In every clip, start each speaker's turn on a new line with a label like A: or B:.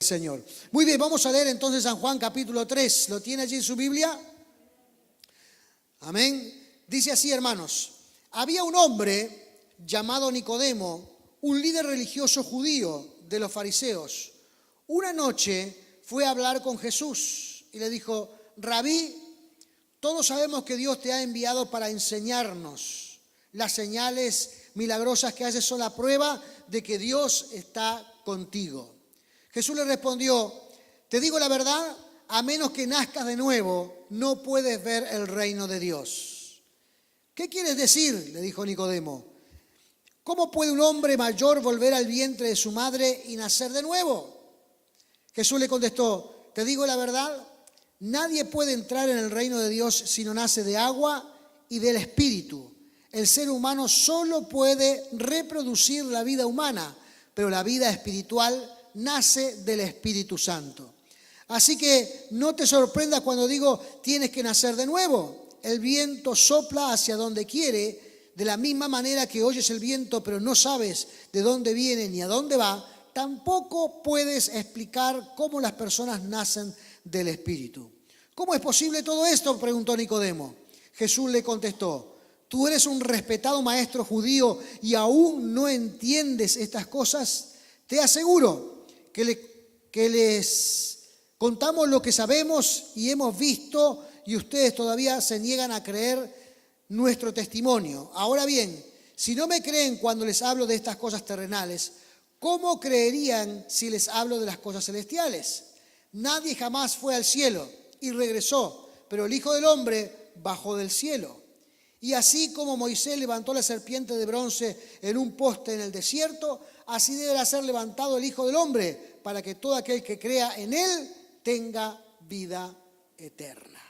A: Señor. Muy bien, vamos a leer entonces San Juan capítulo 3. ¿Lo tiene allí en su Biblia? Amén. Dice así, hermanos. Había un hombre llamado Nicodemo, un líder religioso judío de los fariseos. Una noche fue a hablar con Jesús y le dijo: Rabí, todos sabemos que Dios te ha enviado para enseñarnos. Las señales milagrosas que haces son la prueba de que Dios está contigo. Jesús le respondió: te digo la verdad, a menos que nazcas de nuevo, no puedes ver el reino de Dios. ¿Qué quieres decir?, le dijo Nicodemo. ¿Cómo puede un hombre mayor volver al vientre de su madre y nacer de nuevo? Jesús le contestó: te digo la verdad, nadie puede entrar en el reino de Dios si no nace de agua y del Espíritu. El ser humano solo puede reproducir la vida humana, pero la vida espiritual nace del Espíritu Santo. Así que no te sorprendas cuando digo tienes que nacer de nuevo. El viento sopla hacia donde quiere, de la misma manera que oyes el viento pero no sabes de dónde viene ni a dónde va, tampoco puedes explicar cómo las personas nacen del Espíritu. ¿Cómo es posible todo esto?, preguntó Nicodemo. Jesús le contestó: tú eres un respetado maestro judío y aún no entiendes estas cosas. Te aseguro que les contamos lo que sabemos y hemos visto y ustedes todavía se niegan a creer nuestro testimonio. Ahora bien, si no me creen cuando les hablo de estas cosas terrenales, ¿cómo creerían si les hablo de las cosas celestiales? Nadie jamás fue al cielo y regresó, pero el Hijo del Hombre bajó del cielo. Y así como Moisés levantó la serpiente de bronce en un poste en el desierto, así deberá ser levantado el Hijo del Hombre, para que todo aquel que crea en Él tenga vida eterna.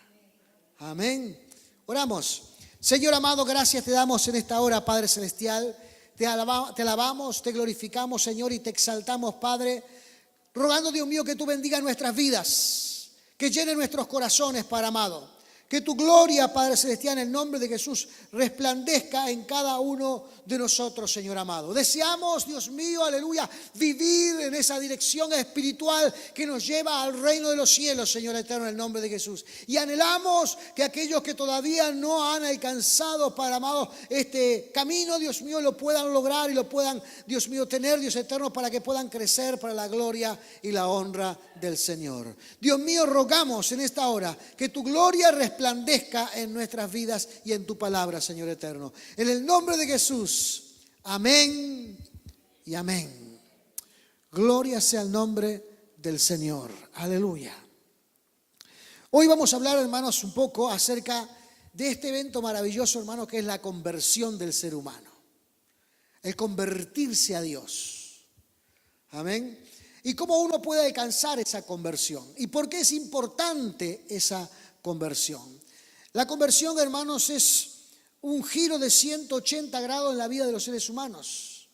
A: Amén. Oramos. Señor amado, gracias te damos en esta hora, Padre Celestial. Te alabamos, te glorificamos, Señor, y te exaltamos, Padre, rogando, Dios mío, que tú bendigas nuestras vidas, que llene nuestros corazones, Padre amado. Que tu gloria, Padre Celestial, en el nombre de Jesús, resplandezca en cada uno de nosotros, Señor amado. Deseamos, Dios mío, aleluya, vivir en esa dirección espiritual que nos lleva al reino de los cielos, Señor eterno, en el nombre de Jesús. Y anhelamos que aquellos que todavía no han alcanzado, Padre amado, este camino, Dios mío, lo puedan lograr y lo puedan, Dios mío, tener, Dios eterno, para que puedan crecer para la gloria y la honra del Señor. Dios mío, rogamos en esta hora que tu gloria resplandezca en nuestras vidas y en tu palabra, Señor eterno. En el nombre de Jesús, amén y amén. Gloria sea el nombre del Señor. Aleluya. Hoy vamos a hablar, hermanos, un poco acerca de este evento maravilloso, hermanos, que es la conversión del ser humano. El convertirse a Dios. Amén. Y cómo uno puede alcanzar esa conversión. Y por qué es importante esa conversión. La conversión, hermanos, es un giro de 180 grados en la vida de los seres humanos.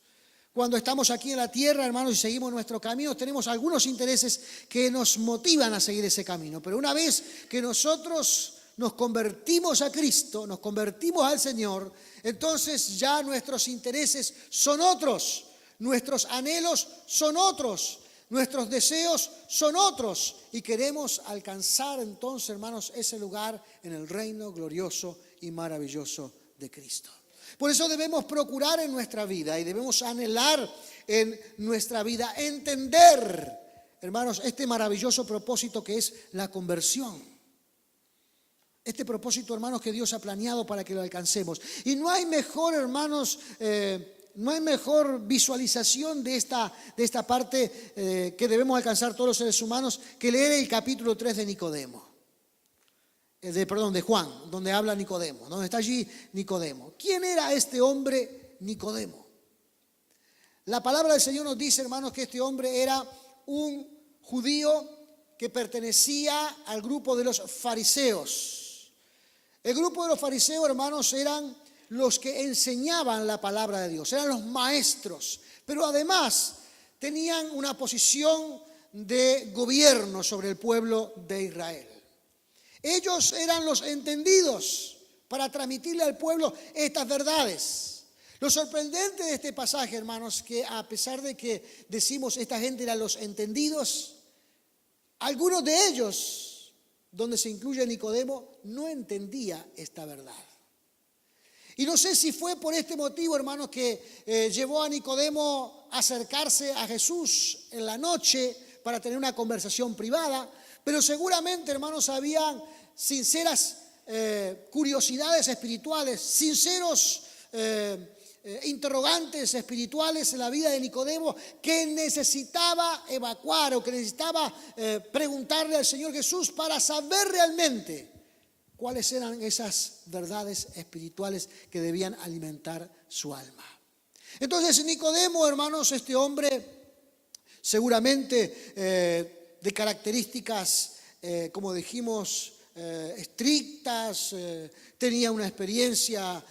A: Cuando estamos aquí en la tierra, hermanos, y seguimos nuestro camino, tenemos algunos intereses que nos motivan a seguir ese camino. Pero una vez que nosotros nos convertimos a Cristo, nos convertimos al Señor, entonces ya nuestros intereses son otros, nuestros anhelos son otros. Nuestros deseos son otros y queremos alcanzar entonces, hermanos, ese lugar en el reino glorioso y maravilloso de Cristo. Por eso debemos procurar en nuestra vida y debemos anhelar en nuestra vida entender, hermanos, este maravilloso propósito que es la conversión. Este propósito, hermanos, que Dios ha planeado para que lo alcancemos. Y no hay mejor, hermanos, no hay mejor visualización de esta parte que debemos alcanzar todos los seres humanos que leer el capítulo 3 de Nicodemo. De Juan, donde habla Nicodemo, donde está allí Nicodemo. ¿Quién era este hombre Nicodemo? La palabra del Señor nos dice, hermanos, que este hombre era un judío que pertenecía al grupo de los fariseos. El grupo de los fariseos, hermanos, eran los que enseñaban la palabra de Dios, eran los maestros, pero además tenían una posición de gobierno sobre el pueblo de Israel. Ellos eran los entendidos para transmitirle al pueblo estas verdades. Lo sorprendente de este pasaje, hermanos, que a pesar de que decimos esta gente eran los entendidos, Algunos de ellos, donde se incluye Nicodemo, no entendía esta verdad. Y no sé si fue por este motivo, hermanos, que llevó a Nicodemo a acercarse a Jesús en la noche para tener una conversación privada, pero seguramente, hermanos, habían sinceras curiosidades espirituales, sinceros interrogantes espirituales en la vida de Nicodemo que necesitaba evacuar o que necesitaba preguntarle al Señor Jesús para saber realmente cuáles eran esas verdades espirituales que debían alimentar su alma. Entonces Nicodemo, hermanos, este hombre seguramente de características, como dijimos, estrictas, tenía una experiencia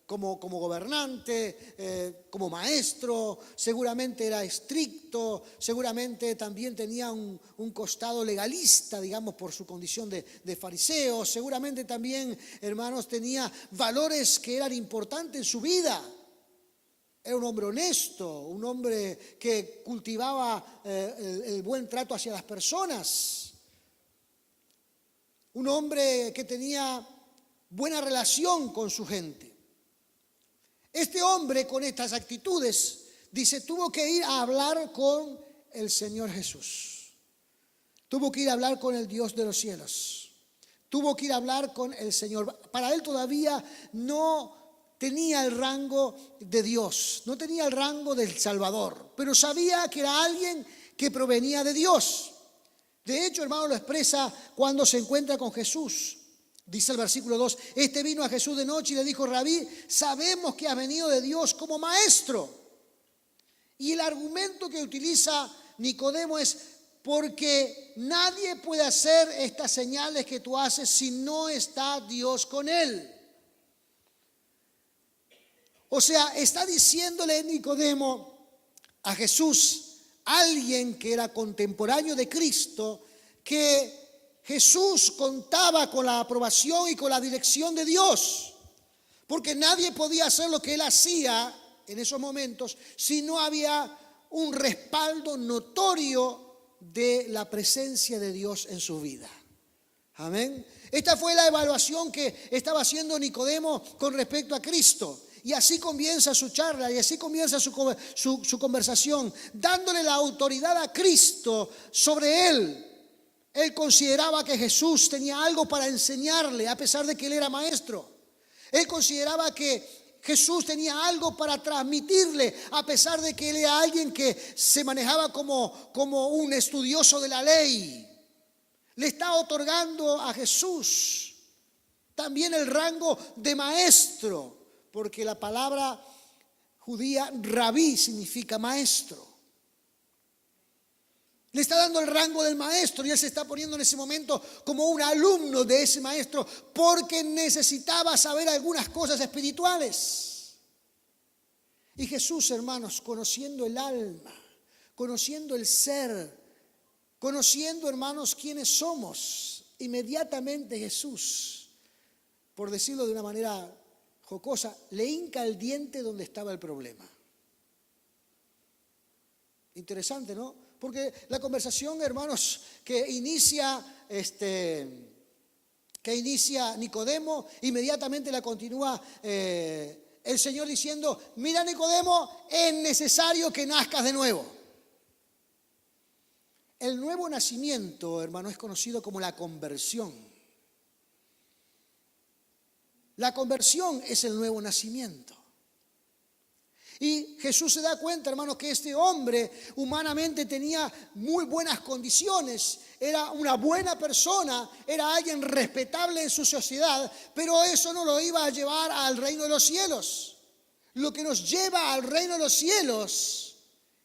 A: como gobernante, como maestro, seguramente era estricto, seguramente también tenía un costado legalista, digamos, por su condición de fariseo, seguramente también, hermanos, tenía valores que eran importantes en su vida. Era un hombre honesto, un hombre que cultivaba el buen trato hacia las personas, un hombre que tenía buena relación con su gente. Este hombre con estas actitudes, dice, tuvo que ir a hablar con el Señor Jesús. Tuvo que ir a hablar con el Dios de los cielos. Tuvo que ir a hablar con el Señor. Para él todavía no tenía el rango de Dios, no tenía el rango del Salvador, pero sabía que era alguien que provenía de Dios. De hecho, hermano, lo expresa cuando se encuentra con Jesús. Dice el versículo 2, este vino a Jesús de noche y le dijo, Rabí, sabemos que has venido de Dios como maestro. Y el argumento que utiliza Nicodemo es, porque nadie puede hacer estas señales que tú haces si no está Dios con él. O sea, está diciéndole Nicodemo a Jesús, alguien que era contemporáneo de Cristo, que Jesús contaba con la aprobación y con la dirección de Dios, porque nadie podía hacer lo que él hacía en esos momentos si no había un respaldo notorio de la presencia de Dios en su vida. Amén. Esta fue la evaluación que estaba haciendo Nicodemo con respecto a Cristo. Y así comienza su charla y así comienza su conversación, dándole la autoridad a Cristo sobre él. Él consideraba que Jesús tenía algo para enseñarle, a pesar de que él era maestro. Él consideraba que Jesús tenía algo para transmitirle, a pesar de que él era alguien que se manejaba como un estudioso de la ley. Le está otorgando a Jesús también el rango de maestro, porque la palabra judía rabí significa maestro. Le está dando el rango del maestro y él se está poniendo en ese momento como un alumno de ese maestro porque necesitaba saber algunas cosas espirituales. Y Jesús, hermanos, conociendo el alma, conociendo el ser, conociendo, hermanos, quiénes somos, inmediatamente Jesús, por decirlo de una manera jocosa, le hinca el diente donde estaba el problema. Interesante, ¿no? Porque la conversación, hermanos, que inicia Nicodemo, inmediatamente la continúa el Señor diciendo, mira Nicodemo, es necesario que nazcas de nuevo. El nuevo nacimiento, hermano, es conocido como la conversión. La conversión es el nuevo nacimiento. Y Jesús se da cuenta, hermanos, que este hombre humanamente tenía muy buenas condiciones, era una buena persona, era alguien respetable en su sociedad, pero eso no lo iba a llevar al reino de los cielos. Lo que nos lleva al reino de los cielos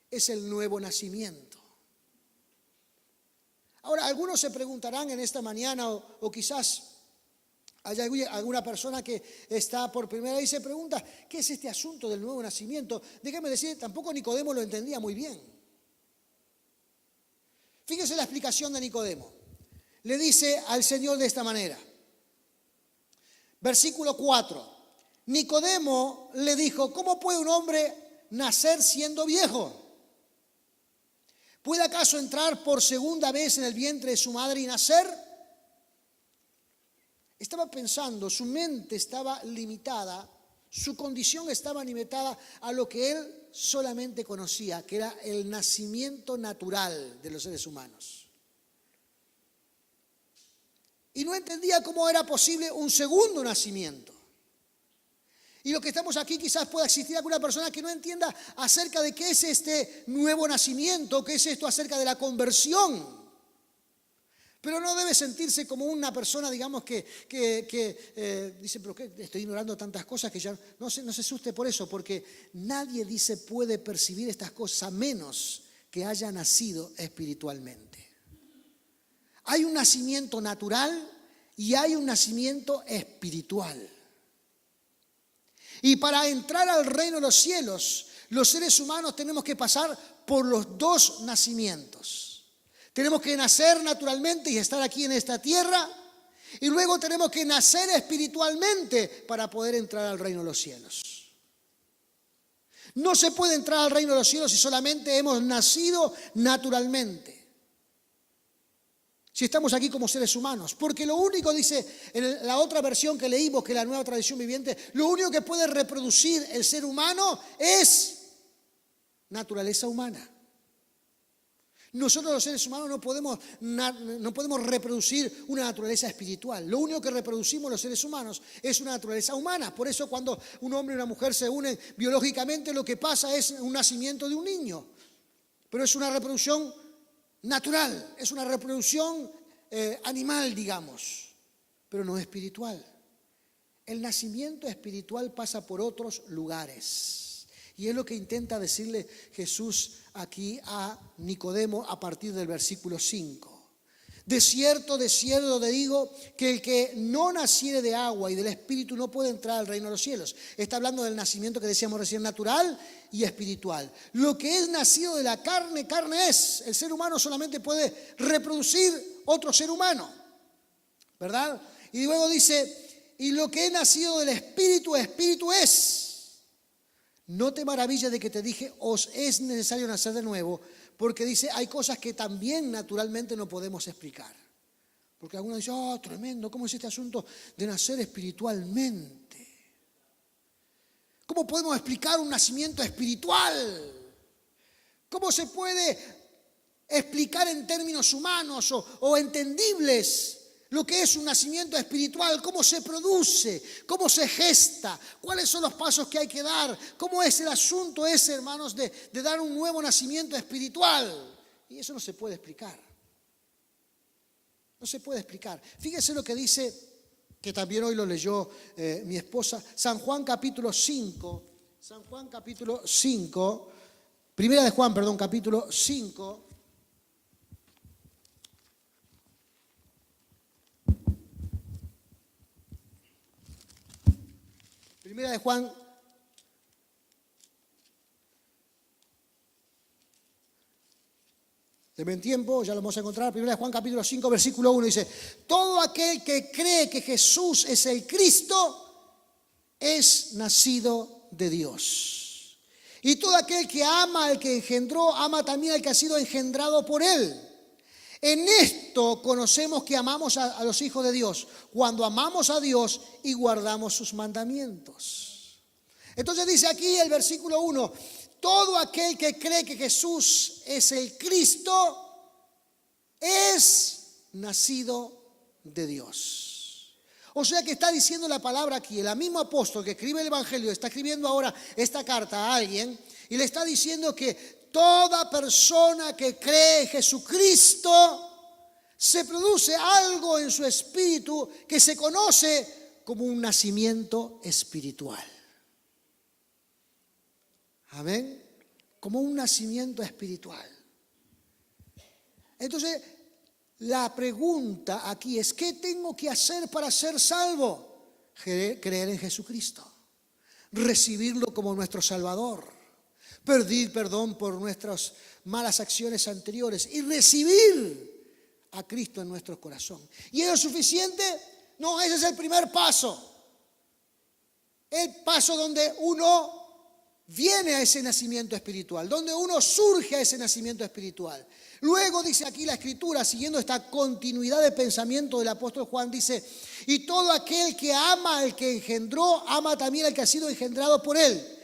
A: es el nuevo nacimiento. Ahora, algunos se preguntarán en esta mañana o quizás hay alguna persona que está por primera vez y se pregunta, ¿qué es este asunto del nuevo nacimiento? Déjame decir, tampoco Nicodemo lo entendía muy bien. Fíjese la explicación de Nicodemo. Le dice al Señor de esta manera. Versículo 4. Nicodemo le dijo, ¿cómo puede un hombre nacer siendo viejo? ¿Puede acaso entrar por segunda vez en el vientre de su madre y nacer? Estaba pensando, su mente estaba limitada, su condición estaba limitada a lo que él solamente conocía, que era el nacimiento natural de los seres humanos. Y no entendía cómo era posible un segundo nacimiento. Y lo que estamos aquí, quizás pueda existir alguna persona que no entienda acerca de qué es este nuevo nacimiento, qué es esto acerca de la conversión. Pero no debe sentirse como una persona, digamos, que dice, pero ¿qué? Estoy ignorando tantas cosas que ya no se asuste por eso, porque nadie dice puede percibir estas cosas a menos que haya nacido espiritualmente. Hay un nacimiento natural y hay un nacimiento espiritual. Y para entrar al reino de los cielos, los seres humanos tenemos que pasar por los dos nacimientos. Tenemos que nacer naturalmente y estar aquí en esta tierra, y luego tenemos que nacer espiritualmente para poder entrar al reino de los cielos. No se puede entrar al reino de los cielos si solamente hemos nacido naturalmente. Si estamos aquí como seres humanos, porque lo único, dice en la otra versión que leímos, que es la Nueva Tradición Viviente, lo único que puede reproducir el ser humano es naturaleza humana. Nosotros los seres humanos no podemos reproducir una naturaleza espiritual. Lo único que reproducimos los seres humanos es una naturaleza humana. Por eso cuando un hombre y una mujer se unen biológicamente, lo que pasa es un nacimiento de un niño. Pero es una reproducción natural, es una reproducción animal, digamos, pero no espiritual. El nacimiento espiritual pasa por otros lugares. Y es lo que intenta decirle Jesús aquí a Nicodemo a partir del versículo 5. De cierto te digo que el que no naciere de agua y del Espíritu no puede entrar al reino de los cielos. Está hablando del nacimiento que decíamos recién, natural y espiritual. Lo que es nacido de la carne, carne es. El ser humano solamente puede reproducir otro ser humano, ¿verdad? Y luego dice, y lo que es nacido del Espíritu, Espíritu es. No te maravilles de que te dije, os es necesario nacer de nuevo, porque dice, hay cosas que también naturalmente no podemos explicar. Porque algunos dicen, oh, tremendo, ¿cómo es este asunto de nacer espiritualmente? ¿Cómo podemos explicar un nacimiento espiritual? ¿Cómo se puede explicar en términos humanos o entendibles lo que es un nacimiento espiritual? ¿Cómo se produce? ¿Cómo se gesta? ¿Cuáles son los pasos que hay que dar? ¿Cómo es el asunto ese, hermanos, de dar un nuevo nacimiento espiritual? Y eso no se puede explicar. No se puede explicar. Fíjese lo que dice, que también hoy lo leyó mi esposa, San Juan capítulo 5. San Juan capítulo 5. Primera de Juan, perdón, capítulo 5. Primera de Juan, denme tiempo, ya lo vamos a encontrar. Primera de Juan capítulo 5, versículo 1 dice, todo aquel que cree que Jesús es el Cristo es nacido de Dios. Y todo aquel que ama al que engendró, ama también al que ha sido engendrado por él. En esto conocemos que amamos a los hijos de Dios, cuando amamos a Dios y guardamos sus mandamientos. Entonces dice aquí el versículo 1, todo aquel que cree que Jesús es el Cristo es nacido de Dios. O sea que está diciendo la palabra aquí, el mismo apóstol que escribe el Evangelio, está escribiendo ahora esta carta a alguien y le está diciendo que toda persona que cree en Jesucristo se produce algo en su espíritu que se conoce como un nacimiento espiritual. Amén. Como un nacimiento espiritual. Entonces, la pregunta aquí es, ¿qué tengo que hacer para ser salvo? Creer en Jesucristo. Recibirlo como nuestro Salvador. Pedir perdón por nuestras malas acciones anteriores y recibir a Cristo en nuestro corazón. ¿Y eso es suficiente? No, ese es el primer paso. El paso donde uno viene a ese nacimiento espiritual, donde uno surge a ese nacimiento espiritual. Luego dice aquí la Escritura, siguiendo esta continuidad de pensamiento del apóstol Juan, dice: y todo aquel que ama al que engendró, ama también al que ha sido engendrado por él.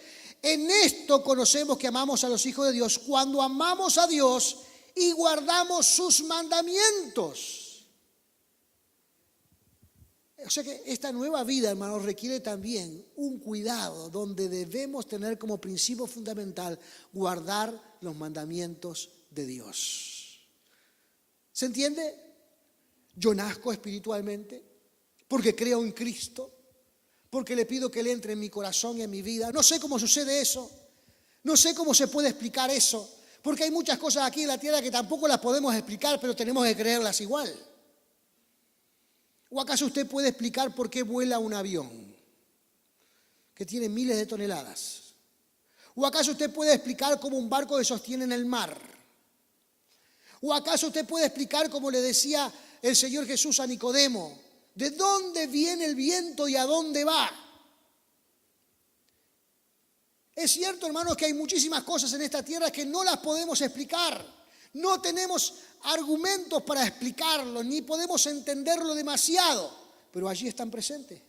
A: En esto conocemos que amamos a los hijos de Dios, cuando amamos a Dios y guardamos sus mandamientos. O sea que esta nueva vida, hermanos, requiere también un cuidado donde debemos tener como principio fundamental guardar los mandamientos de Dios. ¿Se entiende? Yo nazco espiritualmente porque creo en Cristo, porque le pido que Él entre en mi corazón y en mi vida. No sé cómo sucede eso, no sé cómo se puede explicar eso, porque hay muchas cosas aquí en la tierra que tampoco las podemos explicar, pero tenemos que creerlas igual. ¿O acaso usted puede explicar por qué vuela un avión que tiene miles de toneladas? ¿O acaso usted puede explicar cómo un barco se sostiene en el mar? ¿O acaso usted puede explicar, como le decía el Señor Jesús a Nicodemo, de dónde viene el viento y a dónde va? Es cierto, hermanos, que hay muchísimas cosas en esta tierra que no las podemos explicar. No tenemos argumentos para explicarlo, ni podemos entenderlo demasiado, pero allí están presentes.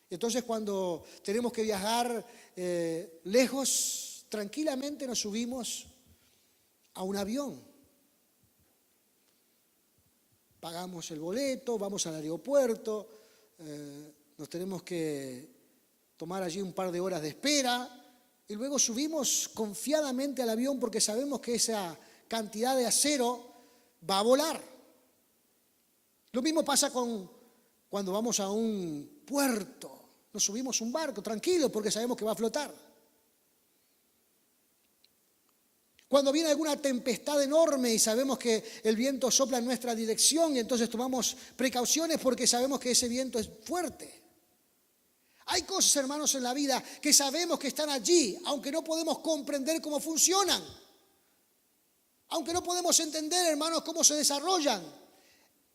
A: Entonces, cuando tenemos que viajar lejos, tranquilamente nos subimos a un avión. Pagamos el boleto, vamos al aeropuerto, nos tenemos que tomar allí un par de horas de espera y luego subimos confiadamente al avión porque sabemos que esa cantidad de acero va a volar. Lo mismo pasa cuando vamos a un puerto. Nos subimos a un barco tranquilo porque sabemos que va a flotar. Cuando viene alguna tempestad enorme y sabemos que el viento sopla en nuestra dirección y entonces tomamos precauciones porque sabemos que ese viento es fuerte. Hay cosas, hermanos, en la vida que sabemos que están allí, aunque no podemos comprender cómo funcionan. Aunque no podemos entender, hermanos, cómo se desarrollan.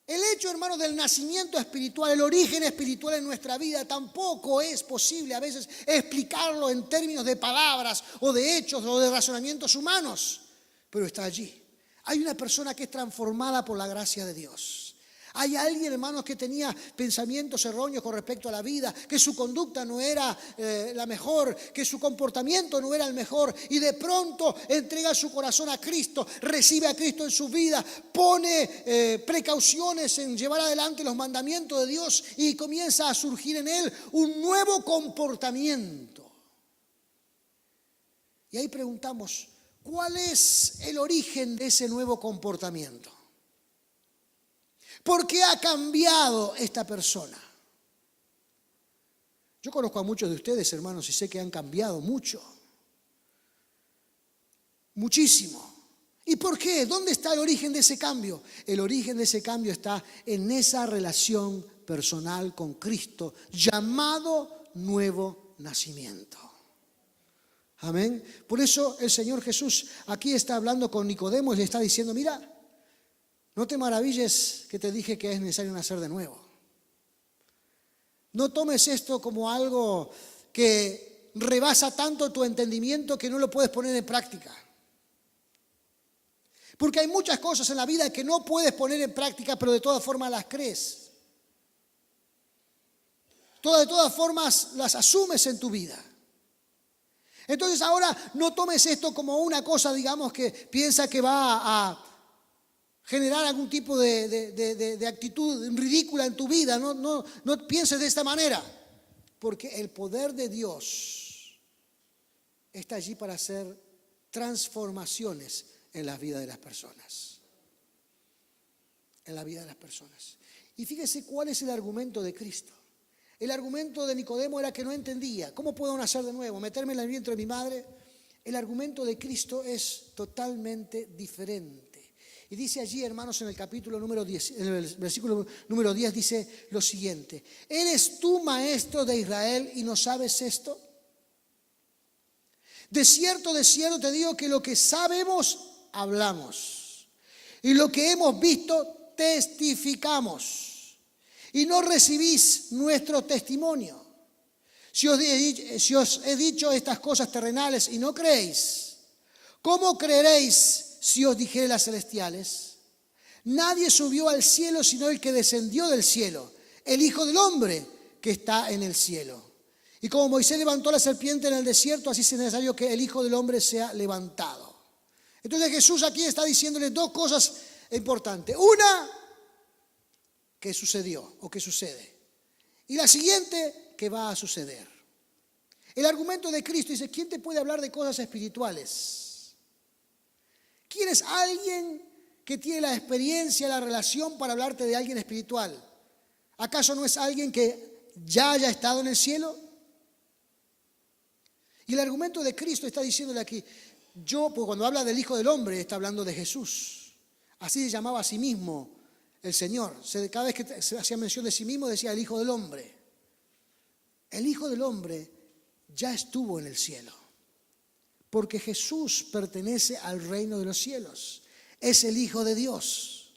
A: El hecho, hermanos, del nacimiento espiritual, el origen espiritual en nuestra vida, tampoco es posible a veces explicarlo en términos de palabras o de hechos o de razonamientos humanos, pero está allí. Hay una persona que es transformada por la gracia de Dios. Hay alguien, hermanos, que tenía pensamientos erróneos con respecto a la vida, que su conducta no era la mejor, que su comportamiento no era el mejor, y de pronto entrega su corazón a Cristo, recibe a Cristo en su vida, pone precauciones en llevar adelante los mandamientos de Dios y comienza a surgir en él un nuevo comportamiento. Y ahí preguntamos, ¿cuál es el origen de ese nuevo comportamiento? ¿Por qué ha cambiado esta persona? Yo conozco a muchos de ustedes, hermanos, y sé que han cambiado mucho. Muchísimo. ¿Y por qué? ¿Dónde está el origen de ese cambio? El origen de ese cambio está en esa relación personal con Cristo, llamado nuevo nacimiento. Amén. Por eso el Señor Jesús aquí está hablando con Nicodemo y le está diciendo, mira, no te maravilles que te dije que es necesario nacer de nuevo. No tomes esto como algo que rebasa tanto tu entendimiento que no lo puedes poner en práctica. Porque hay muchas cosas en la vida que no puedes poner en práctica, pero de todas formas las crees. De todas formas las asumes en tu vida. Entonces ahora no tomes esto como una cosa, digamos, que piensa que va a generar algún tipo de actitud ridícula en tu vida. No pienses de esta manera, porque el poder de Dios está allí para hacer transformaciones en la vida de las personas. En la vida de las personas. Y fíjese cuál es el argumento de Cristo. El argumento de Nicodemo era que no entendía. ¿Cómo puedo nacer de nuevo? ¿Meterme en el vientre de mi madre? El argumento de Cristo es totalmente diferente. Y dice allí, hermanos, en el capítulo número 10, en el versículo número 10, dice lo siguiente: ¿eres tú maestro de Israel y no sabes esto? De cierto te digo que lo que sabemos, hablamos. Y lo que hemos visto, testificamos. Y no recibís nuestro testimonio. Si os he dicho estas cosas terrenales y no creéis, ¿cómo creeréis si os dijere las celestiales? Nadie subió al cielo sino el que descendió del cielo, el Hijo del Hombre que está en el cielo. Y como Moisés levantó la serpiente en el desierto, así es necesario que el Hijo del Hombre sea levantado. Entonces Jesús aquí está diciéndole dos cosas importantes. Una, que sucedió o que sucede. Y la siguiente, que va a suceder. El argumento de Cristo dice, ¿quién te puede hablar de cosas espirituales? ¿Quién es alguien que tiene la experiencia, la relación para hablarte de alguien espiritual? ¿Acaso no es alguien que ya haya estado en el cielo? Y el argumento de Cristo está diciéndole aquí, porque cuando habla del Hijo del Hombre está hablando de Jesús. Así se llamaba a sí mismo el Señor. Cada vez que se hacía mención de sí mismo decía el Hijo del Hombre. El Hijo del Hombre ya estuvo en el cielo, porque Jesús pertenece al reino de los cielos. Es el Hijo de Dios.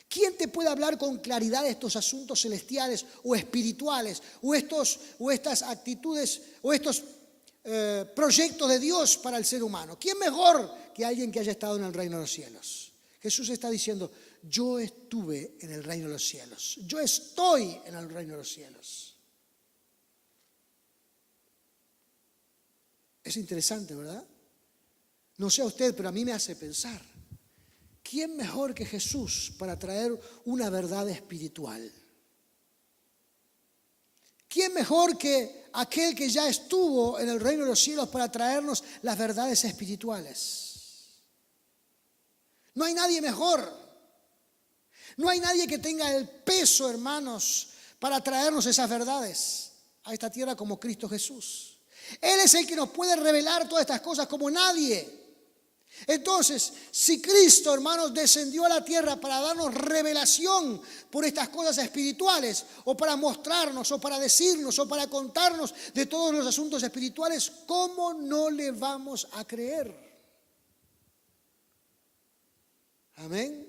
A: ¿Quién te puede hablar con claridad de estos asuntos celestiales o espirituales o estas actitudes o estos proyectos de Dios para el ser humano? ¿Quién mejor que alguien que haya estado en el reino de los cielos? Jesús está diciendo, yo estuve en el reino de los cielos. Yo estoy en el reino de los cielos. Es interesante, ¿verdad? No sé a usted, pero a mí me hace pensar. ¿Quién mejor que Jesús para traer una verdad espiritual? ¿Quién mejor que aquel que ya estuvo en el reino de los cielos para traernos las verdades espirituales? No hay nadie mejor. No hay nadie que tenga el peso, hermanos, para traernos esas verdades a esta tierra como Cristo Jesús. Él es el que nos puede revelar todas estas cosas como nadie. Entonces, si Cristo, hermanos, descendió a la tierra para darnos revelación por estas cosas espirituales, o para mostrarnos, o para decirnos, o para contarnos de todos los asuntos espirituales, ¿cómo no le vamos a creer? Amén.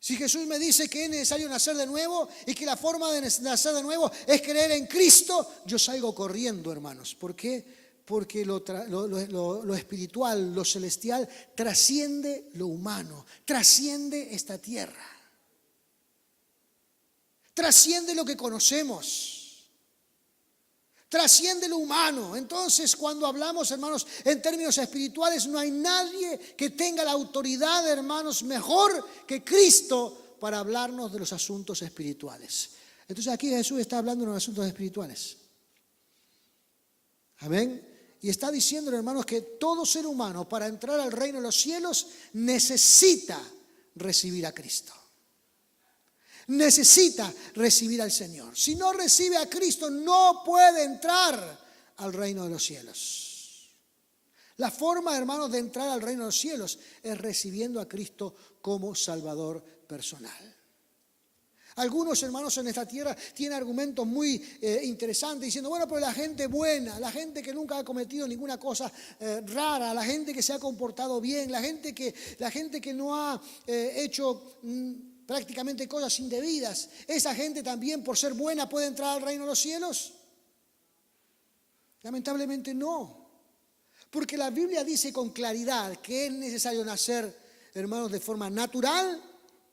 A: Si Jesús me dice que es necesario nacer de nuevo y que la forma de nacer de nuevo es creer en Cristo, yo salgo corriendo, hermanos. ¿Por qué? Porque lo espiritual, lo celestial, trasciende lo humano, trasciende esta tierra, trasciende lo que conocemos, trasciende lo humano. Entonces, cuando hablamos, hermanos, en términos espirituales, no hay nadie que tenga la autoridad, hermanos, mejor que Cristo para hablarnos de los asuntos espirituales. Entonces, aquí Jesús está hablando de los asuntos espirituales. Amén. Y está diciendo, hermanos, que todo ser humano para entrar al reino de los cielos necesita recibir a Cristo. Necesita recibir al Señor. Si no recibe a Cristo, no puede entrar al reino de los cielos. La forma, hermanos, de entrar al reino de los cielos es recibiendo a Cristo como Salvador personal. Algunos hermanos en esta tierra tienen argumentos muy interesantes diciendo, bueno, pero la gente buena, la gente que nunca ha cometido ninguna cosa rara, la gente que se ha comportado bien, la gente que no ha hecho prácticamente cosas indebidas, ¿esa gente también por ser buena puede entrar al reino de los cielos? Lamentablemente no, porque la Biblia dice con claridad que es necesario nacer, hermanos, de forma natural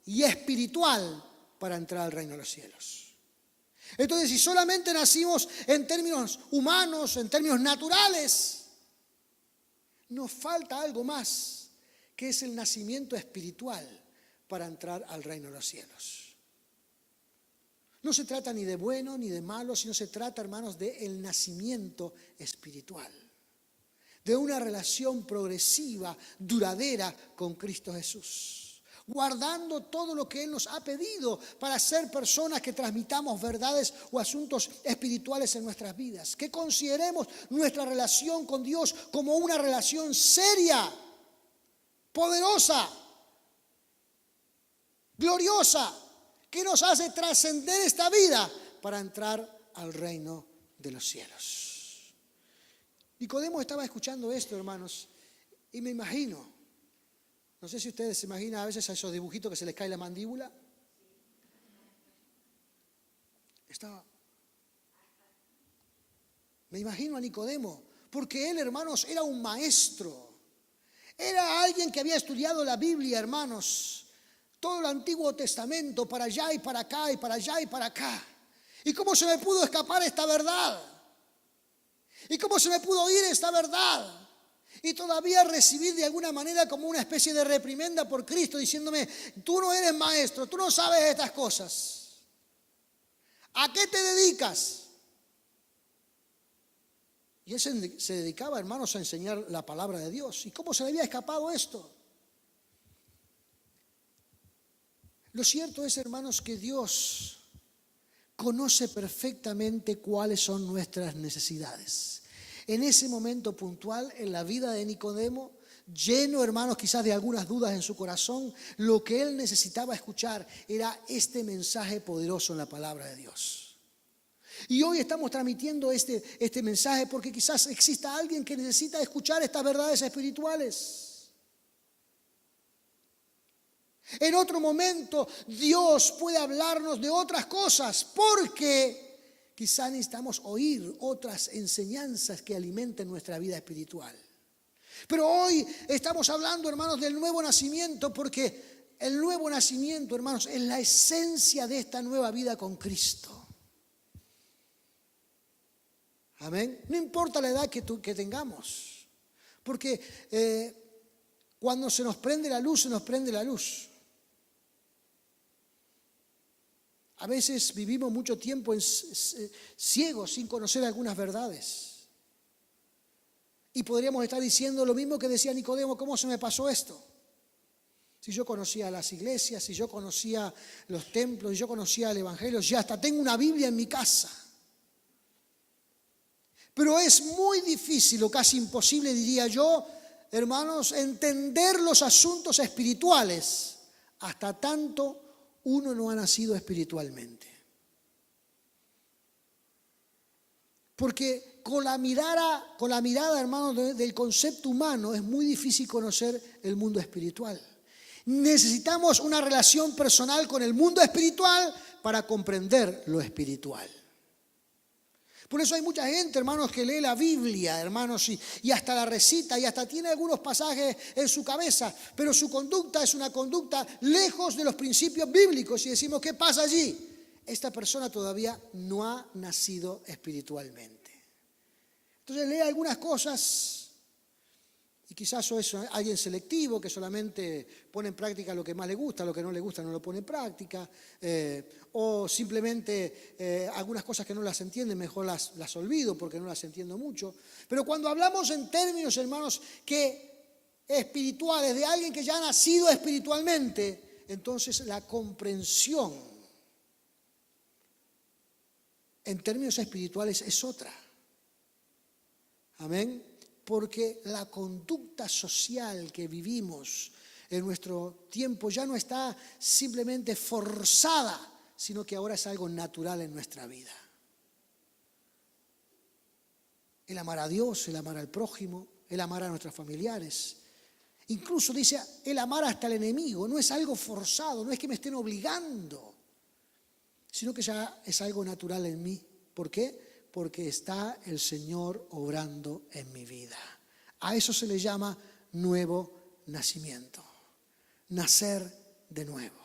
A: y espiritual para entrar al reino de los cielos. Entonces, si solamente nacimos en términos humanos, en términos naturales, nos falta algo más, que es el nacimiento espiritual para entrar al reino de los cielos. No se trata ni de bueno ni de malo, sino se trata, hermanos, del nacimiento espiritual, de una relación progresiva, duradera con Cristo Jesús, guardando todo lo que Él nos ha pedido para ser personas que transmitamos verdades o asuntos espirituales en nuestras vidas, que consideremos nuestra relación con Dios como una relación seria, poderosa, gloriosa, que nos hace trascender esta vida para entrar al reino de los cielos. Nicodemo estaba escuchando esto, hermanos, y me imagino, no sé si ustedes se imaginan a veces a esos dibujitos que se les cae la mandíbula. Me imagino a Nicodemo, porque él, hermanos, era un maestro. Era alguien que había estudiado la Biblia, hermanos, todo el Antiguo Testamento, para allá y para acá, y para allá y para acá. ¿Y cómo se me pudo escapar esta verdad? ¿Y cómo se me pudo oír esta verdad? Y todavía recibir de alguna manera como una especie de reprimenda por Cristo, diciéndome, tú no eres maestro, tú no sabes estas cosas. ¿A qué te dedicas? Y él se dedicaba, hermanos, a enseñar la palabra de Dios. ¿Y cómo se le había escapado esto? Lo cierto es, hermanos, que Dios conoce perfectamente cuáles son nuestras necesidades. En ese momento puntual, en la vida de Nicodemo, lleno, hermanos, quizás de algunas dudas en su corazón, lo que él necesitaba escuchar era este mensaje poderoso en la palabra de Dios. Y hoy estamos transmitiendo este mensaje porque quizás exista alguien que necesita escuchar estas verdades espirituales. En otro momento Dios puede hablarnos de otras cosas porque quizás necesitamos oír otras enseñanzas que alimenten nuestra vida espiritual. Pero hoy estamos hablando, hermanos, del nuevo nacimiento porque el nuevo nacimiento, hermanos, es la esencia de esta nueva vida con Cristo. Amén. No importa la edad que tengamos, porque cuando se nos prende la luz, se nos prende la luz. A veces vivimos mucho tiempo ciegos sin conocer algunas verdades. Y podríamos estar diciendo lo mismo que decía Nicodemo, ¿cómo se me pasó esto? Si yo conocía las iglesias, si yo conocía los templos, si yo conocía el evangelio, ya hasta tengo una Biblia en mi casa. Pero es muy difícil o casi imposible, diría yo, hermanos, entender los asuntos espirituales hasta tanto uno no ha nacido espiritualmente. Porque con la mirada, hermanos, del concepto humano es muy difícil conocer el mundo espiritual. Necesitamos una relación personal con el mundo espiritual para comprender lo espiritual. Por eso hay mucha gente, hermanos, que lee la Biblia, hermanos, y hasta la recita y hasta tiene algunos pasajes en su cabeza, pero su conducta es una conducta lejos de los principios bíblicos y decimos, ¿qué pasa allí? Esta persona todavía no ha nacido espiritualmente. Entonces lee algunas cosas y quizás eso es alguien selectivo que solamente pone en práctica lo que más le gusta, lo que no le gusta no lo pone en práctica, o simplemente algunas cosas que no las entiende mejor las olvido porque no las entiendo mucho. Pero cuando hablamos en términos, hermanos, que espirituales, de alguien que ya ha nacido espiritualmente, entonces la comprensión en términos espirituales es otra. Amén. Porque la conducta social que vivimos en nuestro tiempo ya no está simplemente forzada, sino que ahora es algo natural en nuestra vida. El amar a Dios, el amar al prójimo, el amar a nuestros familiares. Incluso dice, el amar hasta el enemigo, no es algo forzado, no es que me estén obligando, sino que ya es algo natural en mí. ¿Por qué? Porque está el Señor obrando en mi vida. A eso se le llama nuevo nacimiento, nacer de nuevo.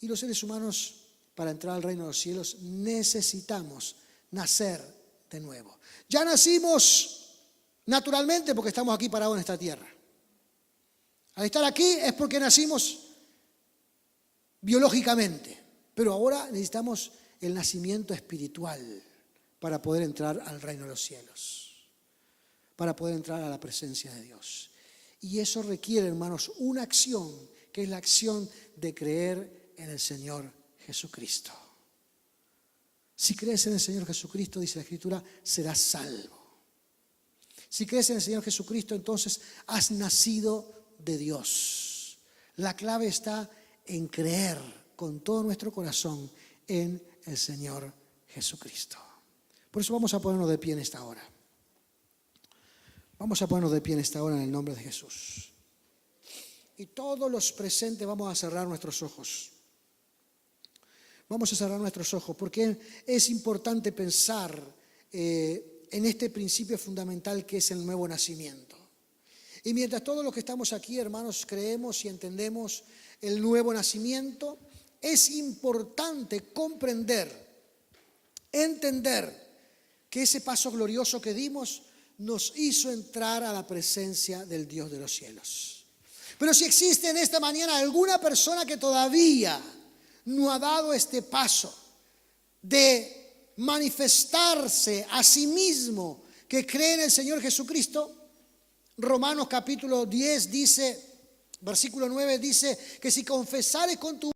A: Y los seres humanos, para entrar al reino de los cielos, necesitamos nacer de nuevo. Ya nacimos naturalmente porque estamos aquí parados en esta tierra. Al estar aquí es porque nacimos biológicamente, pero ahora necesitamos el nacimiento espiritual para poder entrar al reino de los cielos, para poder entrar a la presencia de Dios. Y eso requiere, hermanos, una acción, que es la acción de creer en el Señor Jesucristo. Si crees en el Señor Jesucristo, dice la Escritura, serás salvo. Si crees en el Señor Jesucristo, entonces has nacido de Dios. La clave está en creer con todo nuestro corazón en el Señor Jesucristo. Por eso vamos a ponernos de pie en esta hora. Vamos a ponernos de pie en esta hora en el nombre de Jesús. Y todos los presentes vamos a cerrar nuestros ojos. Vamos a cerrar nuestros ojos porque es importante pensar en este principio fundamental que es el nuevo nacimiento. Y mientras todos los que estamos aquí, hermanos, creemos y entendemos el nuevo nacimiento, es importante entender que ese paso glorioso que dimos nos hizo entrar a la presencia del Dios de los cielos. Pero si existe en esta mañana alguna persona que todavía no ha dado este paso de manifestarse a sí mismo que cree en el Señor Jesucristo, Romanos capítulo 10 dice, versículo 9 dice que si confesares con tu